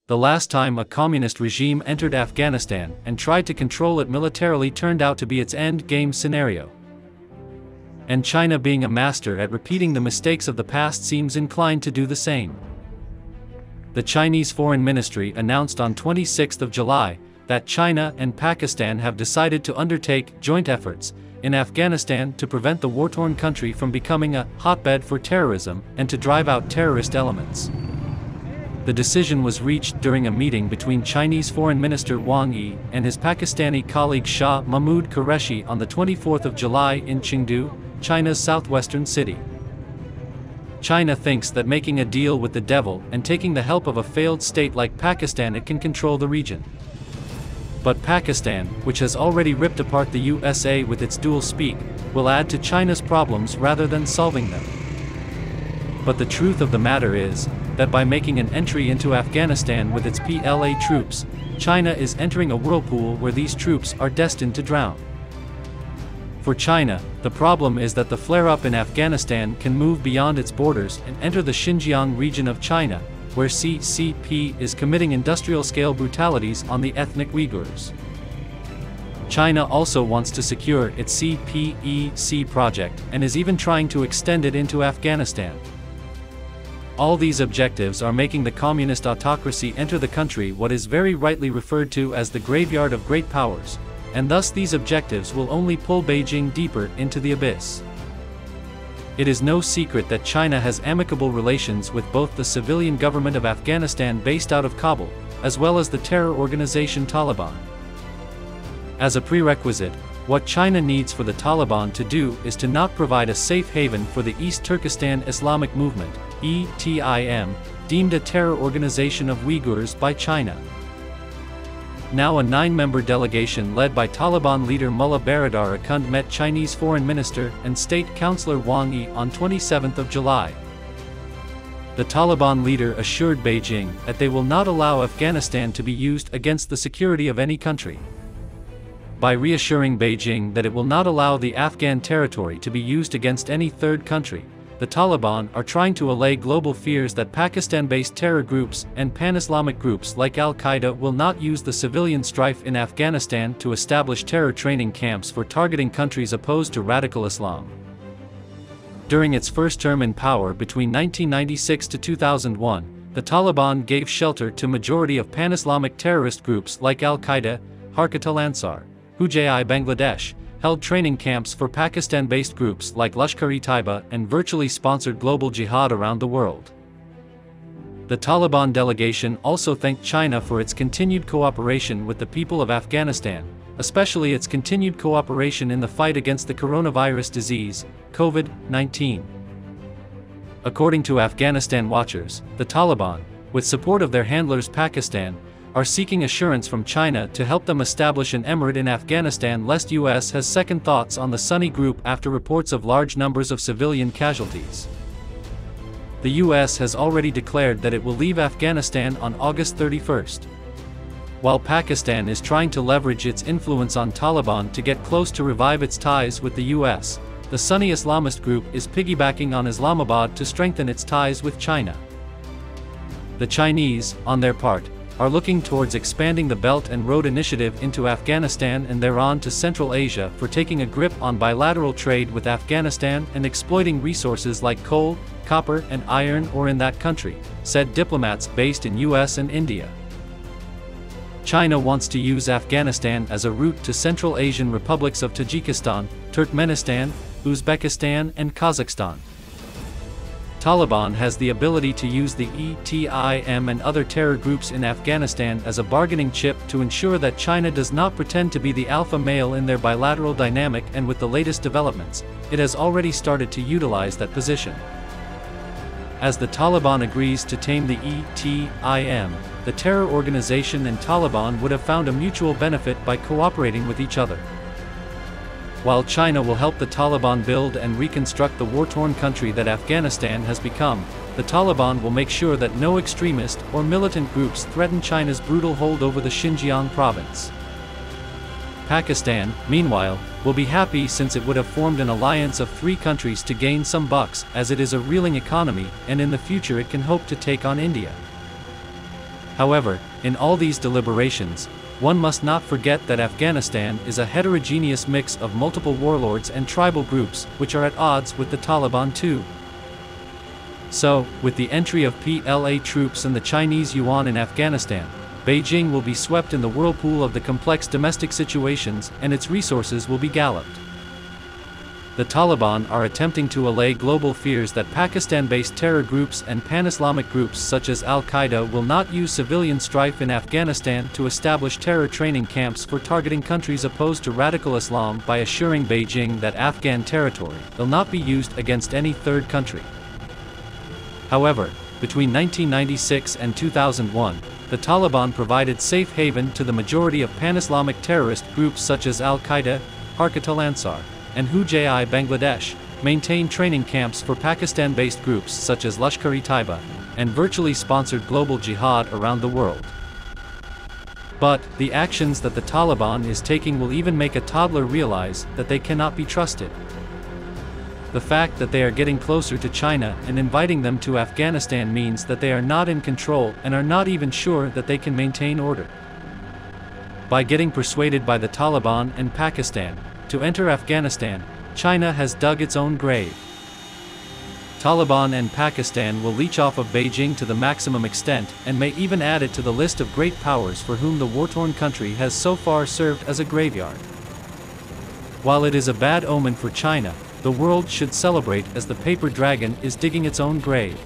The last time a communist regime entered Afghanistan and tried to control it militarily turned out to be its end-game scenario. And China, being a master at repeating the mistakes of the past, seems inclined to do the same. The Chinese Foreign Ministry announced on 26 July that China and Pakistan have decided to undertake joint efforts in Afghanistan to prevent the war-torn country from becoming a hotbed for terrorism and to drive out terrorist elements. The decision was reached during a meeting between Chinese Foreign Minister Wang Yi and his Pakistani colleague Shah Mahmood Qureshi on the 24th of July in Chengdu, China's southwestern city. China thinks that making a deal with the devil and taking the help of a failed state like Pakistan, it can control the region. But Pakistan, which has already ripped apart the USA with its dual speak, will add to China's problems rather than solving them. But the truth of the matter is that by making an entry into Afghanistan with its PLA troops, China is entering a whirlpool where these troops are destined to drown. For China, the problem is that the flare-up in Afghanistan can move beyond its borders and enter the Xinjiang region of China, where CCP is committing industrial-scale brutalities on the ethnic Uyghurs. China also wants to secure its CPEC project and is even trying to extend it into Afghanistan. All these objectives are making the communist autocracy enter the country what is very rightly referred to as the graveyard of great powers, and thus these objectives will only pull Beijing deeper into the abyss. It is no secret that China has amicable relations with both the civilian government of Afghanistan based out of Kabul, as well as the terror organization Taliban. As a prerequisite, what China needs for the Taliban to do is to not provide a safe haven for the East Turkestan Islamic Movement, ETIM, deemed a terror organization of Uyghurs by China. Now a 9-member delegation led by Taliban leader Mullah Baradar Akund met Chinese Foreign Minister and State Councillor Wang Yi on 27 July. The Taliban leader assured Beijing that they will not allow Afghanistan to be used against the security of any country. By reassuring Beijing that it will not allow the Afghan territory to be used against any third country, the Taliban are trying to allay global fears that Pakistan-based terror groups and pan-Islamic groups like Al-Qaeda will not use the civilian strife in Afghanistan to establish terror training camps for targeting countries opposed to radical Islam. During its first term in power between 1996 to 2001, the Taliban gave shelter to majority of pan-Islamic terrorist groups like Al-Qaeda, Harkat al-Ansar, Hujai Bangladesh, held training camps for Pakistan-based groups like Lashkar-e-Taiba and virtually sponsored global jihad around the world. The Taliban delegation also thanked China for its continued cooperation with the people of Afghanistan, especially its continued cooperation in the fight against the coronavirus disease, COVID-19. According to Afghanistan watchers, the Taliban, with support of their handlers Pakistan, are seeking assurance from China to help them establish an emirate in Afghanistan lest US has second thoughts on the Sunni group after reports of large numbers of civilian casualties. The US has already declared that it will leave Afghanistan on August 31st. While Pakistan is trying to leverage its influence on Taliban to get close to revive its ties with the US, the Sunni Islamist group is piggybacking on Islamabad to strengthen its ties with China. The Chinese, on their part, are looking towards expanding the Belt and Road Initiative into Afghanistan and thereon to Central Asia for taking a grip on bilateral trade with Afghanistan and exploiting resources like coal, copper and iron ore in that country, said diplomats based in US and India. China wants to use Afghanistan as a route to Central Asian republics of Tajikistan, Turkmenistan, Uzbekistan and Kazakhstan. Taliban has the ability to use the ETIM and other terror groups in Afghanistan as a bargaining chip to ensure that China does not pretend to be the alpha male in their bilateral dynamic, and with the latest developments, it has already started to utilize that position. As the Taliban agrees to tame the ETIM, the terror organization and Taliban would have found a mutual benefit by cooperating with each other. While China will help the Taliban build and reconstruct the war-torn country that Afghanistan has become, the Taliban will make sure that no extremist or militant groups threaten China's brutal hold over the Xinjiang province. Pakistan, meanwhile, will be happy since it would have formed an alliance of 3 countries to gain some bucks, as it is a reeling economy, and in the future it can hope to take on India. However, in all these deliberations, one must not forget that Afghanistan is a heterogeneous mix of multiple warlords and tribal groups which are at odds with the Taliban too. So, with the entry of PLA troops and the Chinese yuan in Afghanistan, Beijing will be swept in the whirlpool of the complex domestic situations and its resources will be galloped. The Taliban are attempting to allay global fears that Pakistan-based terror groups and pan-Islamic groups such as Al-Qaeda will not use civilian strife in Afghanistan to establish terror training camps for targeting countries opposed to radical Islam by assuring Beijing that Afghan territory will not be used against any third country. However, between 1996 and 2001, the Taliban provided safe haven to the majority of pan-Islamic terrorist groups such as Al-Qaeda, Harkat al-Ansar, and Hujai Bangladesh, maintained training camps for Pakistan-based groups such as Lashkar-e-Taiba, and virtually sponsored global jihad around the world. But, the actions that the Taliban is taking will even make a toddler realize that they cannot be trusted. The fact that they are getting closer to China and inviting them to Afghanistan means that they are not in control and are not even sure that they can maintain order. By getting persuaded by the Taliban and Pakistan to enter Afghanistan, China has dug its own grave. Taliban and Pakistan will leech off of Beijing to the maximum extent and may even add it to the list of great powers for whom the war-torn country has so far served as a graveyard. While it is a bad omen for China, the world should celebrate as the paper dragon is digging its own grave.